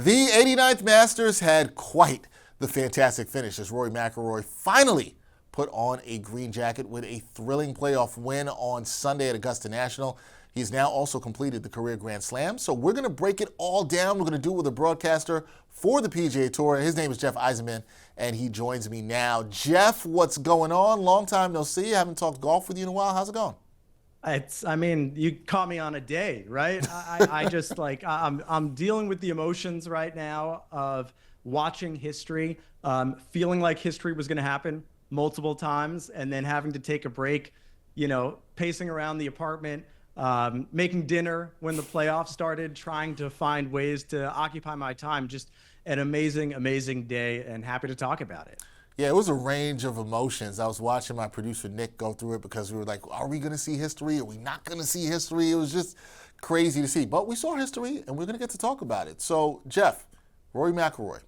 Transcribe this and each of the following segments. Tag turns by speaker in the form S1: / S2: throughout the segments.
S1: The 89th Masters had quite the fantastic finish as Rory McIlroy finally put on a green jacket with a thrilling playoff win on Sunday at Augusta National. He's now also completed the career Grand Slam. So we're going to break it all down. We're going to do it with a broadcaster for the PGA Tour. His name is Jeff Eisenband, and he joins me now. Jeff, what's going on? Long time no see. I haven't talked golf with you in a while. How's it going?
S2: You caught me on a day, right? I just I'm dealing with the emotions right now of watching history, feeling like history was going to happen multiple times, and then having to take a break, pacing around the apartment, making dinner when the playoffs started, trying to find ways to occupy my time. Just an amazing, amazing day, and happy to talk about it.
S1: Yeah, it was a range of emotions. I was watching my producer Nick go through it because we were like, are we going to see history? Are we not going to see history? It was just crazy to see. But we saw history, and we're going to get to talk about it. So, Jeff, Rory McIlroy,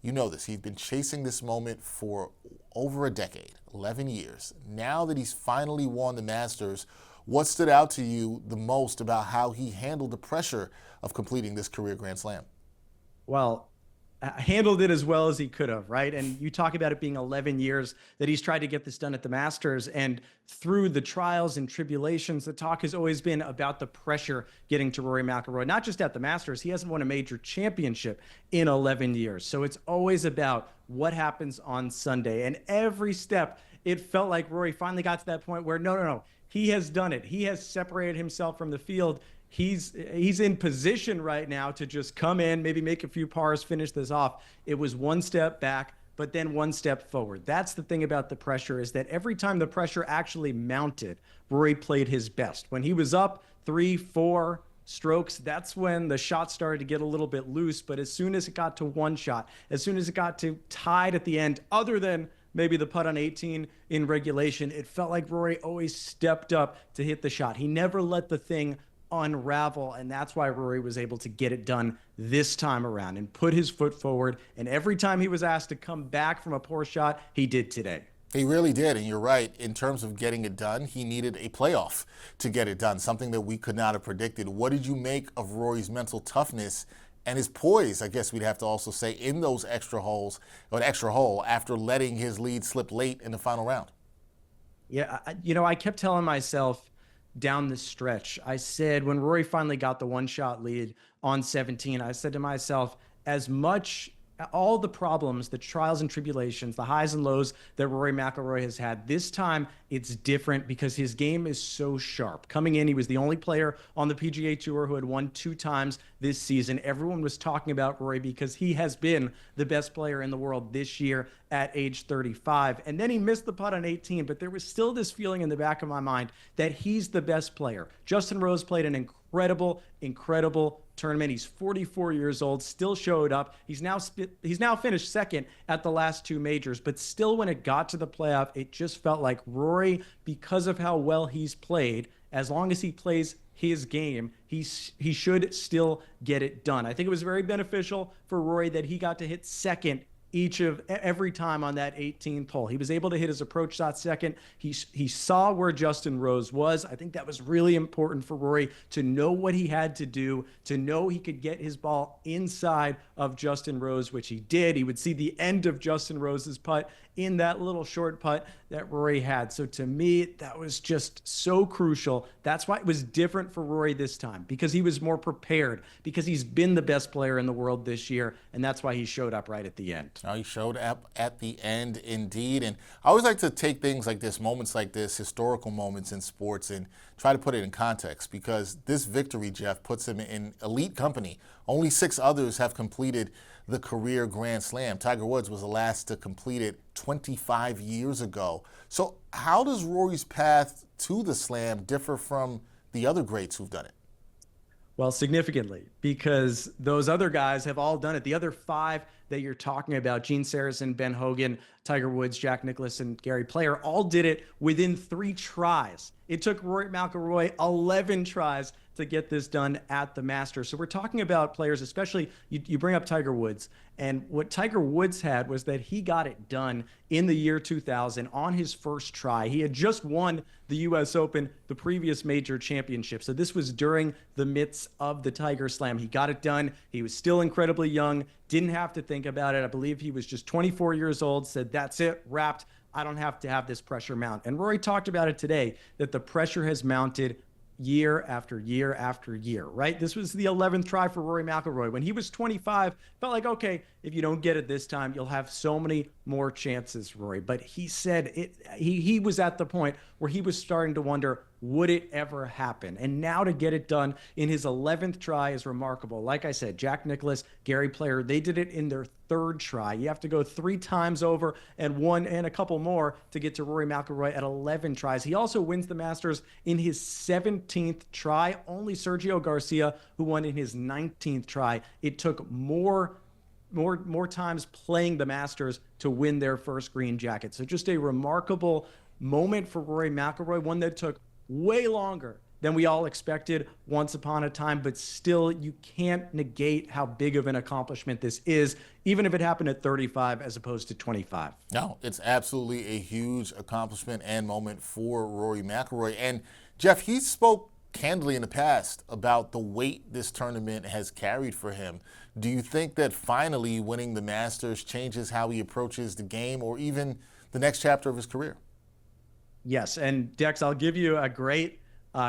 S1: you know this. He's been chasing this moment for over a decade, 11 years. Now that he's finally won the Masters, what stood out to you the most about how he handled the pressure of completing this career Grand Slam?
S2: Well, handled it as well as he could have, right? And you talk about it being 11 years that he's tried to get this done at the Masters, and through the trials and tribulations, the talk has always been about the pressure getting to Rory McIlroy, not just at the Masters. He hasn't won a major championship in 11 years. So it's always about what happens on Sunday. And every step, it felt like Rory finally got to that point where, no, he has done it. He has separated himself from the field. He's in position right now to just come in, maybe make a few pars, finish this off. It was one step back, but then one step forward. That's the thing about the pressure, is that every time the pressure actually mounted, Rory played his best. When he was up 3-4 strokes, that's when the shot started to get a little bit loose. But as soon as it got to one shot, as soon as it got to tied at the end, other than maybe the putt on 18 in regulation, it felt like Rory always stepped up to hit the shot. He never let the thing unravel, and that's why Rory was able to get it done this time around and put his foot forward. And every time he was asked to come back from a poor shot, he did today.
S1: He really did, and you're right. In terms of getting it done, he needed a playoff to get it done, something that we could not have predicted. What did you make of Rory's mental toughness and his poise, I guess we'd have to also say, in those extra holes, or an extra hole, after letting his lead slip late in the final round?
S2: Yeah, I kept telling myself down the stretch, I said, when Rory finally got the one-shot lead on 17, I said to myself, as much all the problems, the trials and tribulations, the highs and lows that Rory McIlroy has had, this time it's different because his game is so sharp. Coming in, he was the only player on the PGA Tour who had won 2 times this season. Everyone was talking about Rory because he has been the best player in the world this year at age 35. And then he missed the putt on 18, but there was still this feeling in the back of my mind that he's the best player. Justin Rose played an incredible tournament. He's 44 years old, still showed up. He's now finished second at the last 2 majors, but still when it got to the playoff, it just felt like Rory, because of how well he's played, as long as he plays his game, he should still get it done. I think it was very beneficial for Rory that he got to hit second every time on that 18th hole. He was able to hit his approach shot second. He saw where Justin Rose was. I think that was really important for Rory to know what he had to do, to know he could get his ball inside of Justin Rose, which he did. He would see the end of Justin Rose's putt in that little short putt that Rory had. So to me, that was just so crucial. That's why it was different for Rory this time, because he was more prepared, because he's been the best player in the world this year, and that's why he showed up right at the end.
S1: He showed up at the end indeed. And I always like to take things like this, moments like this, historical moments in sports, and try to put it in context, because this victory, Jeff, puts him in elite company. Only 6 others have completed the career Grand Slam. Tiger Woods was the last to complete it 25 years ago. So how does Rory's path to the Slam differ from the other greats who've done it?
S2: Well, significantly, because those other guys have all done it. The other 5 that you're talking about, Gene Sarazen, Ben Hogan, Tiger Woods, Jack Nicklaus, and Gary Player, all did it within 3 tries. It took Rory McIlroy 11 tries to get this done at the Masters. So we're talking about players, especially you bring up Tiger Woods. And what Tiger Woods had was that he got it done in the year 2000 on his first try. He had just won the U.S. Open, the previous major championship. So this was during the midst of the Tiger Slam. He got it done. He was still incredibly young, didn't have to think about it. I believe he was just 24 years old, said, that's it, wrapped. I don't have to have this pressure mount. And Rory talked about it today, that the pressure has mounted year after year after year, right? This was the 11th try for Rory McIlroy. When he was 25, felt like, okay, if you don't get it this time, you'll have so many more chances, Rory. But he said he was at the point where he was starting to wonder, would it ever happen? And now to get it done in his 11th try is remarkable. Like I said, Jack Nicklaus, Gary Player, they did it in their 3rd try. You have to go 3 times over and one and a couple more to get to Rory McIlroy at 11 tries. He also wins the Masters in his 17th try. Only Sergio Garcia, who won in his 19th try. It took more times playing the Masters to win their first green jacket. So just a remarkable moment for Rory McIlroy, one that took way longer than we all expected once upon a time, but still you can't negate how big of an accomplishment this is, even if it happened at 35 as opposed to 25.
S1: No, it's absolutely a huge accomplishment and moment for Rory McIlroy. And Jeff, he spoke candidly in the past about the weight this tournament has carried for him. Do you think that finally winning the Masters changes how he approaches the game or even the next chapter of his career?
S2: Yes, and Dex, I'll give you a great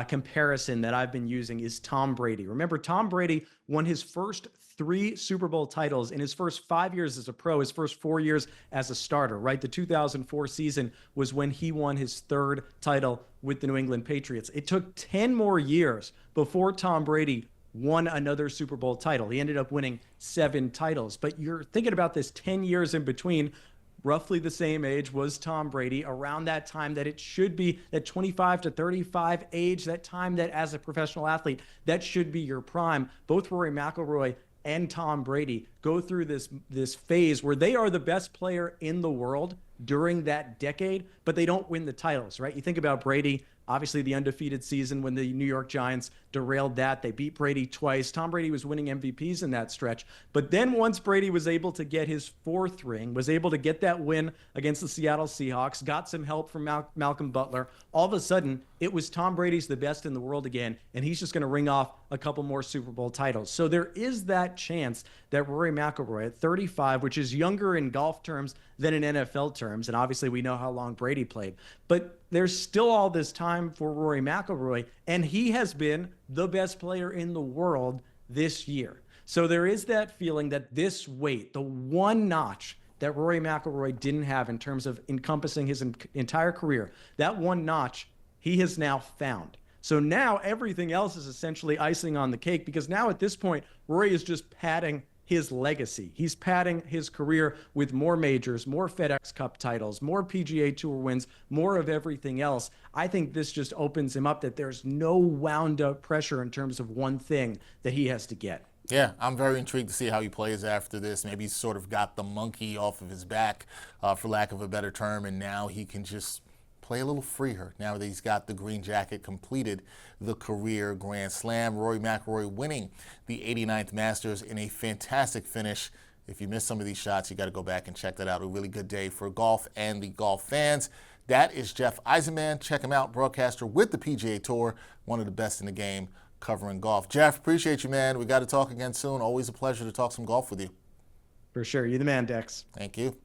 S2: comparison that I've been using is Tom Brady. Remember, Tom Brady won his first 3 Super Bowl titles in his first 5 years as a pro, his first 4 years as a starter, right? The 2004 season was when he won his 3rd title with the New England Patriots. It took 10 more years before Tom Brady won another Super Bowl title. He ended up winning 7 titles. But you're thinking about this 10 years in between, roughly the same age was Tom Brady, around that time that it should be, that 25 to 35 age, that time that as a professional athlete, that should be your prime. Both Rory McIlroy and Tom Brady go through this phase where they are the best player in the world during that decade, but they don't win the titles, right? You think about Brady, obviously the undefeated season when the New York Giants derailed that. They beat Brady twice. Tom Brady was winning MVPs in that stretch. But then once Brady was able to get his 4th ring, was able to get that win against the Seattle Seahawks, got some help from Malcolm Butler, all of a sudden it was Tom Brady's the best in the world again, and he's just going to ring off a couple more Super Bowl titles. So there is that chance that Rory McIlroy at 35, which is younger in golf terms than in NFL terms, and obviously we know how long Brady played, but there's still all this time for Rory McIlroy, and he has been the best player in the world this year. So there is that feeling that this weight, the one notch that Rory McIlroy didn't have in terms of encompassing his entire career, that one notch he has now found. So now everything else is essentially icing on the cake, because now at this point, Rory is just padding his legacy. He's padding his career with more majors, more FedEx Cup titles, more PGA Tour wins, more of everything else. I think this just opens him up that there's no wound up pressure in terms of one thing that he has to get.
S1: Yeah, I'm very intrigued to see how he plays after this. Maybe he's sort of got the monkey off of his back, for lack of a better term, and now he can just play a little freer now that he's got the green jacket, completed the career Grand Slam. Rory McIlroy winning the 89th Masters in a fantastic finish. If you missed some of these shots, you got to go back and check that out. A really good day for golf and the golf fans. That is Jeff Eisenband. Check him out, broadcaster with the PGA Tour, one of the best in the game covering golf. Jeff, appreciate you, man. We got to talk again soon. Always a pleasure to talk some golf with you.
S2: For sure. You're the man, Dex.
S1: Thank you.